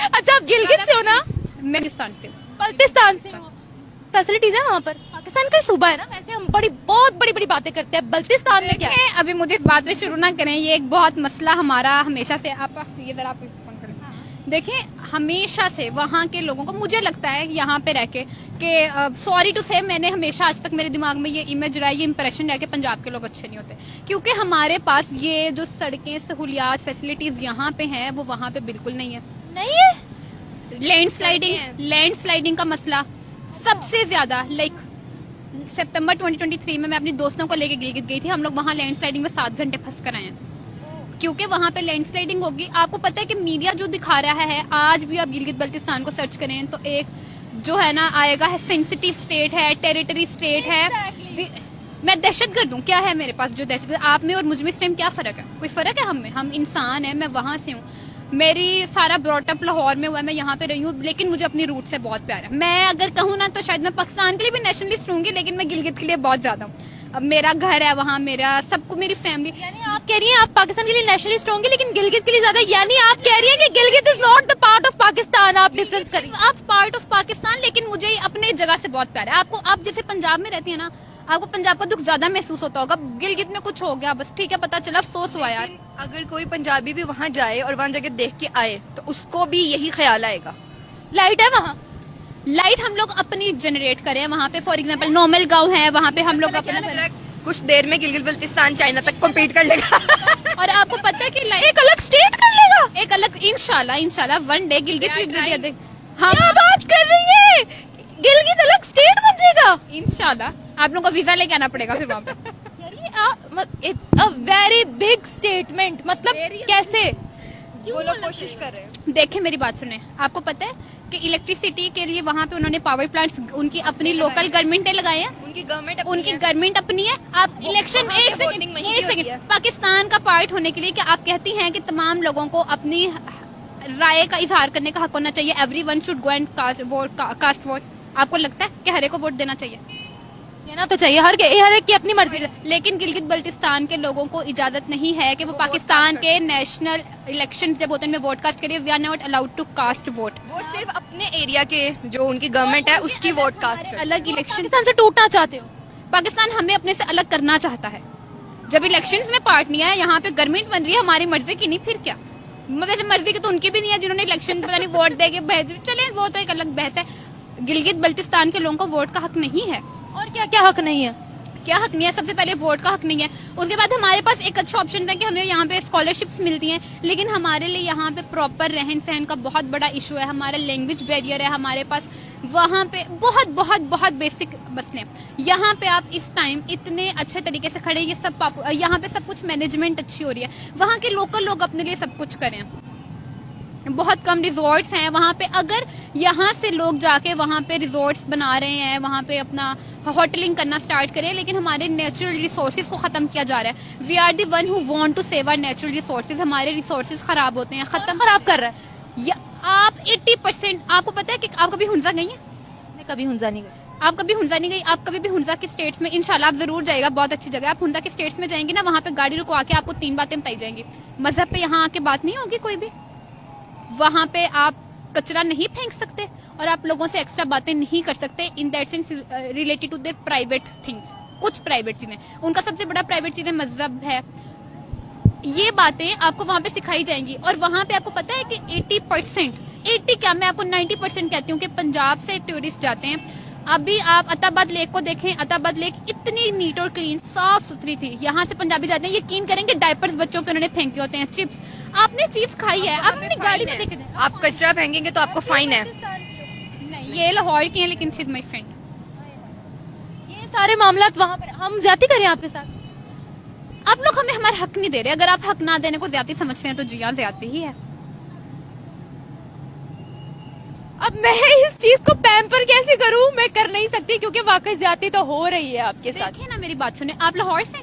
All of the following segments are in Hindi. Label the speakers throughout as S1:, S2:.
S1: अच्छा, आप गिलगित से हो ना?
S2: मैं पाकिस्तान से हूँ।
S1: बल्तिस्तान से हो। फैसिलिटीज है वहाँ पर? पाकिस्तान का सूबा है ना, वैसे हम बहुत बड़ी बड़ी बातें करते हैं, बल्तिस्तान में क्या है?
S2: देखें, अभी मुझे इस बात पे शुरू ना करें, ये एक बहुत मसला हमारा हमेशा से आप ये जरा आप फोन करें। देखें, हमेशा से वहाँ के लोगों को मुझे लगता है यहाँ पे रह के कि सॉरी टू से, मैंने हमेशा आज तक मेरे दिमाग में ये इमेज रहा, ये इंप्रेशन रहा कि पंजाब के लोग अच्छे नहीं होते, क्योंकि हमारे पास ये जो सड़कें, सहूलियात, फैसिलिटीज यहाँ पे हैं वो वहाँ पे बिल्कुल नहीं है।
S1: नहीं है?
S2: लैंडस्लाइडिंग का मसला सबसे ज्यादा, लाइक सितंबर 2023 में मैं अपनी दोस्तों को लेके गिलगित गई थी, हम लोग वहाँ लैंडस्लाइडिंग में 7 घंटे फंस कर आए हैं, क्योंकि वहाँ पे लैंडस्लाइडिंग होगी। आपको पता है कि मीडिया जो दिखा रहा है, आज भी आप गिलगित बल्तिस्तान को सर्च करें तो एक जो है ना आएगा है सेंसिटिव स्टेट है, टेरिटरी स्टेट है। मैं दहशतगर्द हूँ क्या है मेरे पास जो दहशतगर्द? आप में और मुझ में इस टाइम क्या फर्क है? कोई फर्क है हम में? हम इंसान है, मैं वहां से हूँ, मेरी सारा ब्रॉटअप लाहौर में हुआ है, मैं यहाँ पे रही हूँ, लेकिन मुझे अपनी रूट से बहुत प्यार है। मैं अगर कहूँ ना तो शायद मैं पाकिस्तान के लिए भी नेशनलिस्ट हूँगी, लेकिन मैं गिलगित के लिए बहुत ज्यादा हूँ। अब मेरा घर है वहाँ, मेरा सबको, मेरी फैमिली।
S1: यानी आप कह रही हैं आप पाकिस्तान के लिए नेशनलिस्ट होंगे लेकिन गिलगित के लिए ज्यादा, यानी आप कह रही हैं कि Gilgit is not the part of Pakistan? आप डिफरेंस करिए।
S2: आप पार्ट ऑफ पाकिस्तान, लेकिन मुझे अपने जगह से बहुत प्यार है। आपको, आप जैसे पंजाब में रहती है ना, आपको पंजाब का दुख ज्यादा महसूस होता होगा, गिलगित में कुछ हो गया बस ठीक है, पता चला, अफसोस हुआ यार।
S3: अगर कोई पंजाबी भी वहाँ जाए और वहाँ जगह देख के आए तो उसको भी यही ख्याल आएगा।
S1: लाइट है वहाँ?
S2: लाइट हम लोग अपनी जनरेट करें वहाँ पे, फॉर एग्जांपल नॉर्मल गांव है, वहाँ पे हम लोग अपना,
S3: कुछ देर में गिलगित बल्तिस्तान चाइना तक कम्पीट कर लेगा।
S2: और आपको पता है कि
S1: एक अलग स्टेट कर लेगा?
S2: एक अलग, इंशाल्लाह वन डे गिलगित भी,
S1: हाँ, क्या बात कर रही है? गिलगित अलग स्टेट बन जाएगा?
S2: इंशाल्लाह आप लोगों को वीजा लेके आना पड़ेगा फिर वहाँ पे।
S1: It's a very big statement, मतलब कैसे?
S3: वो लोग कोशिश कर रहे हैं।
S2: देखें मेरी बात सुने, आपको पता है कि इलेक्ट्रिसिटी के लिए वहाँ पे उन्होंने पावर प्लांट्स उनकी अपनी लोकल गवर्नमेंट ने लगाए हैं,
S3: उनकी
S2: गवर्नमेंट अपनी है। आप इलेक्शन, एक सेकंड, पाकिस्तान का पार्ट होने के लिए क्या आप कहती हैं कि तमाम लोगों को अपनी राय का इजहार करने का हक होना चाहिए? Everyone should go and cast vote. आपको लगता है कि हर एक को वोट देना चाहिए?
S1: देना तो चाहिए, हर एक की अपनी मर्जी।
S2: लेकिन गिलगित बल्तिस्तान के लोगों को इजाजत नहीं है कि वो पाकिस्तान के नेशनल इलेक्शंस जब होते हैं उनमें वोट कास्ट करिए। We are not allowed to cast vote.
S3: वो सिर्फ अपने एरिया के जो उनकी गवर्नमेंट है उसकी वोट कास्ट कर।
S2: अलग इलेक्शन,
S1: पाकिस्तान से टूटना चाहते हो?
S2: पाकिस्तान हमें अपने से अलग करना चाहता है। जब इलेक्शंस में पार्ट नहीं है, यहाँ पे गवर्नमेंट बन रही है हमारी मर्जी की नहीं, फिर क्या? वैसे मर्जी की तो उनकी भी नहीं है, जिन्होंने इलेक्शन पता नहीं वोट दे के चले, वो तो एक अलग बहस है। गिलगित बल्तिस्तान के लोगों को वोट का हक नहीं है।
S1: और क्या क्या हक नहीं है?
S2: क्या हक नहीं है? सबसे पहले वोट का हक नहीं है, उसके बाद हमारे पास एक अच्छा ऑप्शन था कि हमें यहाँ पे स्कॉलरशिप्स मिलती हैं, लेकिन हमारे लिए यहाँ पे प्रॉपर रहन सहन का बहुत बड़ा इशू है, हमारा लैंग्वेज बैरियर है हमारे पास, वहाँ पे बहुत बहुत बहुत बेसिक मसले। यहाँ पे आप इस टाइम इतने अच्छे तरीके से खड़े, ये सब यहाँ पे सब कुछ मैनेजमेंट अच्छी हो रही है, वहाँ के लोकल लोग अपने लिए सब कुछ करें। बहुत कम रिजॉर्ट्स हैं वहाँ पे, अगर यहाँ से लोग जाके वहाँ पे रिजॉर्ट्स बना रहे हैं, वहाँ पे अपना होटलिंग करना स्टार्ट करें, लेकिन हमारे नेचुरल रिसोर्सेज को खत्म किया जा रहा है। We are the one who want to save our natural resources. हमारे रिसोर्सेज खराब होते हैं,
S1: खराब कर रहा है।
S2: या आप 80%, आपको पता है कि आप कभी हुंजा गई हैं?
S1: मैं कभी हुंजा नहीं गई।
S2: आप कभी हुंजा नहीं गई? आप कभी भी हुंजा के स्टेट्स में, इंशाल्लाह आप जरूर जाएगा, बहुत अच्छी जगह। आप हुंजा के स्टेट्स में जाएंगे ना, वहाँ पे गाड़ी रुकवा के आपको 3 बातें बताई जाएंगी। मजहब पे यहाँ आके बात नहीं होगी कोई भी, वहाँ पे आप कचरा नहीं फेंक सकते और आप लोगों से एक्स्ट्रा बातें नहीं कर सकते in that sense related to their private things. कुछ प्राइवेट चीजें, उनका सबसे बड़ा प्राइवेट चीजें मजहब है, ये बातें आपको वहाँ पे सिखाई जाएंगी। और वहाँ पे आपको पता है कि 80% क्या, मैं आपको 90% कहती हूँ कि पंजाब से टूरिस्ट जाते हैं। अभी आप अताबाद लेक को देखें, अताबाद लेक इतनी नीट और क्लीन, साफ सुथरी थी। यहाँ से पंजाबी जाते हैं, यकीन करेंगे डायपर्स बच्चों के उन्होंने फेंके होते हैं, चिप्स। आपने चीज खाई है, आप अपनी गाड़ी में देख,
S3: आप कचरा फेंकेंगे तो आपको फाइन है।
S2: नहीं, ये लाहौर की है, लेकिन शी इज माय फ्रेंड।
S1: ये सारे मामला वहाँ पर हम ज्यादा करें आपके साथ?
S2: आप लोग हमें हमारा हक नहीं दे रहे। अगर आप हक ना देने को ज्यादा समझते हैं तो जी हाँ, ज्यादा ही है।
S1: अब मैं इस चीज को पैम्पर कैसे करूं? मैं कर नहीं सकती क्योंकि वाकई ज्यादती तो हो रही है आपके साथ।
S2: देखिए ना, मेरी बात सुने, आप लाहौर से,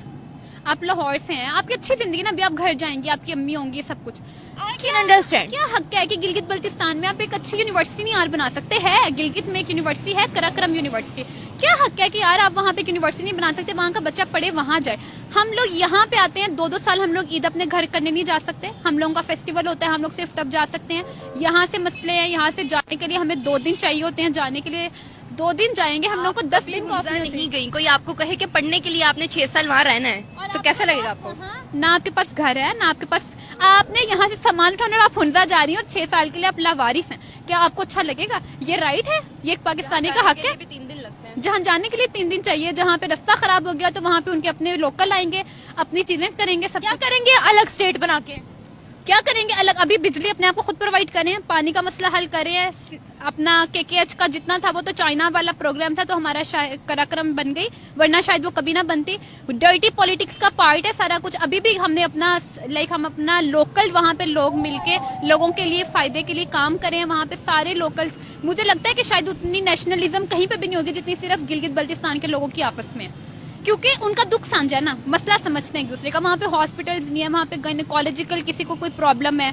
S2: आप लाहौर से हैं, आपकी अच्छी जिंदगी ना, अभी आप घर जाएंगे, आपकी अम्मी होंगी, सब कुछ।
S1: I can understand.
S2: क्या हक है कि गिलगित बल्तिस्तान में आप एक अच्छी यूनिवर्सिटी नहीं यार बना सकते? है गिलगित में एक यूनिवर्सिटी है, कराक्रम यूनिवर्सिटी। क्या हक है कि यार आप वहाँ पे एक यूनिवर्सिटी नहीं बना सकते, वहाँ का बच्चा पढ़े, वहाँ जाए। हम लोग यहाँ पे आते हैं, 2-2 साल हम लोग ईद अपने घर करने नहीं जा सकते। हम लोगों का फेस्टिवल होता है, हम लोग सिर्फ तब जा सकते हैं। यहाँ से मसले हैं, यहाँ से जाने के लिए हमें 2 दिन चाहिए होते हैं, जाने के लिए 2 दिन जाएंगे, हम लोग को 10 दिन
S3: हुंजा नहीं गई, कोई आपको कहे कि पढ़ने के लिए आपने 6 साल वहाँ रहना है, तो कैसा लगेगा आपको?
S2: ना आपके पास घर है, ना आपके पास, आपने यहाँ से सामान उठाना और आप हुंजा जा रही हैं और 6 साल के लिए आप लावारिस हैं, क्या आपको अच्छा लगेगा? ये राइट है? ये एक पाकिस्तानी का हक है?
S3: 3 दिन लगते हैं।
S2: जहाँ जाने के लिए 3 दिन चाहिए, जहाँ पे रास्ता खराब हो गया तो वहाँ पे उनके अपने लोकल आएंगे, अपनी चीजें करेंगे, सब
S1: क्या करेंगे अलग स्टेट बना के?
S2: क्या करेंगे अलग? अभी बिजली अपने आप को खुद प्रोवाइड करें, पानी का मसला हल करें, अपना KKH का जितना था वो तो चाइना वाला प्रोग्राम था, तो हमारा कराक्रम बन गई, वरना शायद वो कभी ना बनती। डर्टी पॉलिटिक्स का पार्ट है सारा कुछ। अभी भी हमने अपना हम अपना लोकल वहाँ पे लोग मिलके लोगों के लिए फायदे के लिए काम करें, वहाँ पे सारे लोकल्स। मुझे लगता है कि शायद उतनी नेशनलिज्म कहीं पे भी नहीं होगी जितनी सिर्फ गिलगित बल्तिस्तान के लोगों की आपस में, क्योंकि उनका दुख साझा है ना, मसला समझते हैं एक दूसरे का। वहाँ पे हॉस्पिटल्स नहीं है, वहाँ पे गायनेकोलॉजिकल किसी को कोई प्रॉब्लम है,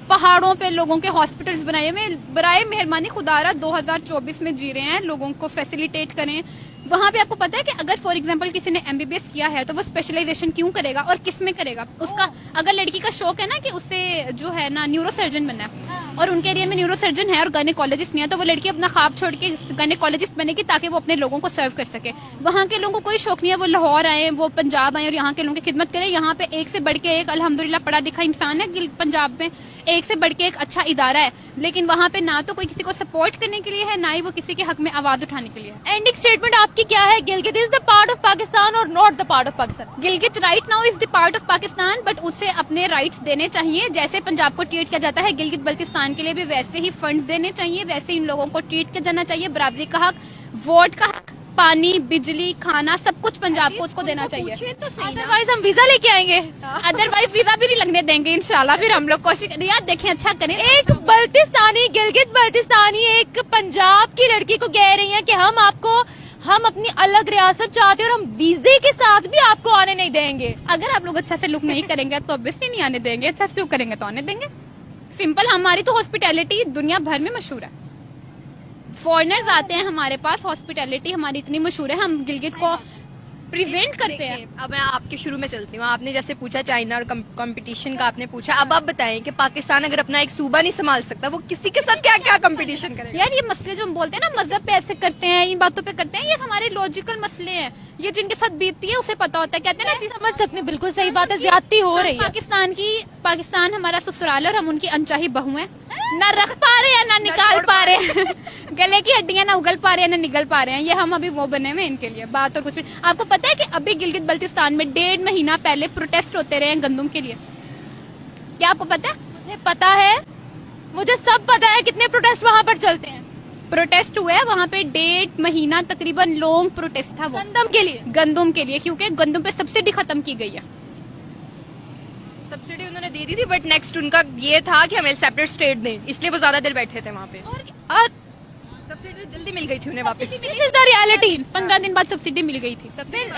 S2: पहाड़ों पे लोगों के हॉस्पिटल्स बनाए हुए। बराए मेहरबानी खुदारा 2024 में जी रहे हैं, लोगों को फैसिलिटेट करें। वहाँ पे आपको पता है कि अगर फॉर एग्जांपल किसी ने MBBS किया है तो वो स्पेशलाइजेशन क्यों करेगा और किस में करेगा? उसका अगर लड़की का शौक है ना कि उससे जो है ना न्यूरोसर्जन बनना है और उनके एरिया में न्यूरोसर्जन है और गायनेकोलॉजिस्ट नहीं है, तो वो लड़की अपना ख्वाब छोड़ के गायनेकोलॉजिस्ट बनेगी ताकि वो अपने लोगों को सर्व कर सके। वहाँ के लोगों को कोई शौक नहीं है, वो लाहौर आए, वो पंजाब आए और यहाँ के लोगों की खिदमत करें। यहाँ पे एक से बढ़ के एक अल्हम्दुलिल्लाह पढ़ा लिखा इंसान है पंजाब में, एक से बढ़ के एक अच्छा इदारा है, लेकिन वहाँ पे ना तो कोई किसी को सपोर्ट करने के लिए है, ना ही वो किसी के हक में आवाज उठाने के लिए है।
S1: एंडिंग स्टेटमेंट आपकी क्या है? Gilgit is the part of Pakistan और not the part of Pakistan?
S2: Gilgit right now is the part of Pakistan, but उसे अपने राइट्स देने चाहिए। जैसे पंजाब को ट्रीट किया जाता है, गिलगित बल्तिस्तान के लिए भी वैसे ही फंड्स देने चाहिए, वैसे इन लोगों को ट्रीट किया जाना चाहिए। बराबरी का हक, वोट का हक, पानी, बिजली, खाना, सब कुछ पंजाब को उसको देना चाहिए।
S3: तो सही ना।
S1: अदरवाइज हम वीजा लेके आएंगे।
S2: अदरवाइज वीजा भी नहीं लगने देंगे इंशाल्लाह। फिर हम लोग कोशिश करें यार, देखें अच्छा करें।
S1: एक बल्तिस्तानी, गिलगित बल्तिस्तानी एक पंजाब की लड़की को कह रही है कि हम अपनी अलग रियासत चाहते हैं और हम वीजे के साथ भी आपको आने नहीं देंगे।
S2: अगर आप लोग अच्छा से लुक नहीं करेंगे तो ऑब्वियसली नहीं आने देंगे, अच्छा से लुक करेंगे तो आने देंगे। सिंपल। हमारी तो हॉस्पिटैलिटी दुनिया भर में मशहूर है, फॉरेनर्स आते हैं हमारे पास, हॉस्पिटैलिटी हमारी इतनी मशहूर है, हम गिलगित को प्रेजेंट करते हैं।
S3: अब मैं आपके शुरू में चलती हूँ। आपने जैसे पूछा चाइना और कंपटीशन का आपने पूछा, अब आप बताएं कि पाकिस्तान अगर अपना एक सूबा नहीं संभाल सकता, वो किसी के साथ क्या क्या कंपटीशन करेगा?
S2: यार ये मसले जो हम बोलते हैं ना, मजहब पे ऐसे करते हैं, इन बातों पे करते हैं, ये हमारे लॉजिकल मसले हैं। ये जिनके साथ बीतती है उसे पता होता है। कहते हैं ना,
S1: समझ सकते हैं, बिल्कुल सही बात है, ज्यादती हो रही है।
S2: पाकिस्तान हमारा ससुराल है और हम उनकी अनचाही बहू हैं। ना रख पा रहे हैं ना निकाल पा रहे हैं गले की हड्डियां ना उगल पा रहे हैं ना निगल पा रहे हैं। ये हम अभी वो बने हुए इनके लिए, बात और कुछ भी। आपको पता है कि अभी गिलगित बल्तिस्तान में 1.5 महीना पहले प्रोटेस्ट होते रहे हैं गंदम के लिए? क्या आपको पता है?
S1: मुझे पता है, मुझे सब पता है कितने प्रोटेस्ट वहाँ पर चलते हैं।
S2: प्रोटेस्ट हुआ है वहाँ पे 1.5 महीना तकरीबन लॉन्ग प्रोटेस्ट था वो गंदम के लिए, क्योंकि गंदम पे सब्सिडी खत्म की गई है।
S3: सब्सिडी उन्होंने दे दी थी, बट नेक्स्ट उनका ये था कि हमें सेपरेट स्टेट दें, इसलिए वो ज्यादा देर बैठे थे वहाँ पे।
S1: और
S3: सब्सिडी जल्दी मिल गई थी उन्हें वापस।
S1: This is the reality.
S2: 15 दिन बाद सब्सिडी मिल गई थी।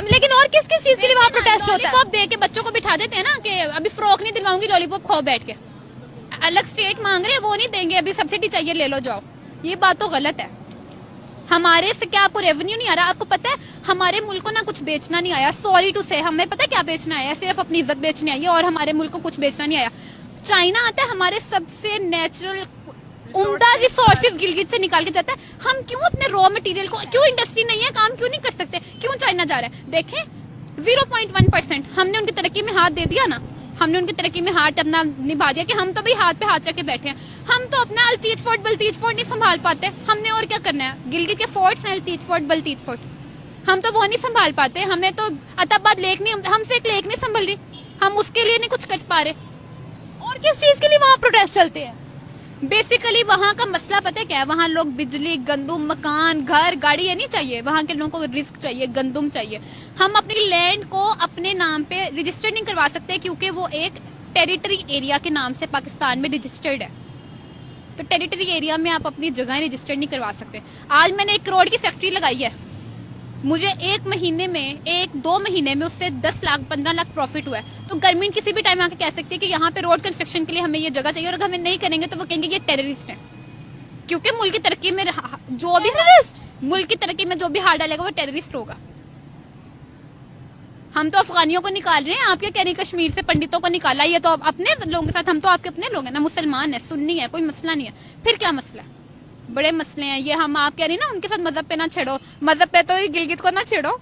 S1: लेकिन और किस किस चीज के लिए वहाँ प्रोटेस्ट होता है?
S2: लॉलीपॉप दे के बच्चों को बिठा देते हैं ना कि अभी फ्रॉक नहीं दिलवाऊंगी, लॉलीपॉप खाओ बैठ के। अलग स्टेट मांग रहे हैं, वो नहीं देंगे, अभी सब्सिडी चाहिए, ले लो जाओ। ये बात तो गलत है। हमारे से क्या आपको रेवेन्यू नहीं आ रहा? आपको पता है हमारे मुल्क को ना कुछ बेचना नहीं आया, सॉरी टू से। हमें पता है क्या बेचना आया, सिर्फ अपनी इज्जत बेचने आई है, और हमारे मुल्क को कुछ बेचना नहीं आया। चाइना आता है, हमारे सबसे नेचुरल उम्दा रिसोर्सेज गिलगित से निकाल के जाता है। हम क्यों अपने रॉ मटेरियल को, क्यों इंडस्ट्री नहीं है, काम क्यों नहीं कर सकते? क्यों चाइना जा रहा है? देखें 0.1% हमने उनकी तरक्की में हाथ दे दिया ना, हमने उनकी तरक्की में हाथ अपना निभा दिया कि हम तो भाई हाथ पे हाथ रख के बैठे हैं। हम तो अपना अल्तीज फोर्ट बल्तीज फोर्ट नहीं संभाल पाते, हमने और क्या करना है? गिलगित के फोर्ट्स हैं अल्तीज फोर्ट बल्तीज फोर्ट, हम तो वो नहीं संभाल पाते। हमें तो अताबाद लेक नहीं, हमसे एक लेक नहीं संभल रही, हम उसके लिए नहीं कुछ कर पा रहे।
S1: और किस चीज के लिए वहाँ प्रोटेस्ट चलते हैं?
S2: बेसिकली वहाँ का मसला पता है क्या है? वहाँ लोग बिजली, गंदम, मकान, घर, गाड़ी ये नहीं चाहिए। वहाँ के लोगों को रिस्क चाहिए, गंदम चाहिए। हम अपनी लैंड को अपने नाम पे रजिस्टर नहीं करवा सकते क्योंकि वो एक टेरिटरी एरिया के नाम से पाकिस्तान में रजिस्टर्ड है। तो टेरिटरी एरिया में आप अपनी जगह रजिस्टर नहीं करवा सकते। आज मैंने 1 करोड़ की फैक्ट्री लगाई है, मुझे एक महीने में 1-2 महीने में उससे 10 लाख 15 लाख प्रॉफिट हुआ है। तो गवर्नमेंट किसी भी टाइम आके कह सकती है कि यहाँ पे रोड कंस्ट्रक्शन के लिए हमें ये जगह चाहिए, और अगर हमें नहीं करेंगे तो वो कहेंगे ये टेररिस्ट है। क्योंकि मुल्क की तरक्की में जो भी मुल्क की तरक्की में जो भी हाथ डालेगा वो टेररिस्ट होगा। हम तो अफगानियों को निकाल रहे हैं, आप क्या कह रही हैं कश्मीर से पंडितों को निकाला, ये तो अपने लोगों के साथ, हम तो आपके अपने लोग हैं ना, मुसलमान है, सुन्नी है, कोई मसला नहीं है। फिर क्या मसला है? बड़े मसले हैं ये। हम आप कह रही ना उनके साथ मजहब पे ना छेड़ो, मजहब पे तो गिलगित को ना छेड़ो।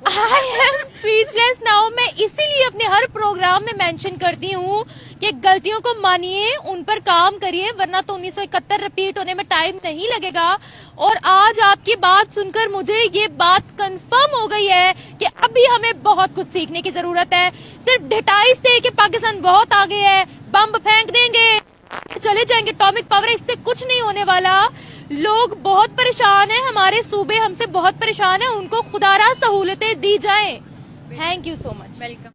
S1: I am speechless now. मैं इसीलिए अपने हर प्रोग्राम में मेंशन करती हूँ कि गलतियों को मानिए, उन पर काम करिए, वरना तो 1971 रिपीट होने में टाइम नहीं लगेगा। और आज आपकी बात सुनकर मुझे ये बात कंफर्म हो गई है कि अभी हमें बहुत कुछ सीखने की जरूरत है। सिर्फ ढिठाई से कि पाकिस्तान बहुत आगे है, बम फेंक देंगे, चले जाएंगे, एटॉमिक पावर है, इससे कुछ नहीं होने वाला। लोग बहुत परेशान हैं, हमारे सूबे हमसे बहुत परेशान हैं, उनको खुदारा सहूलतें दी जाएं। Thank you so much.
S2: Welcome.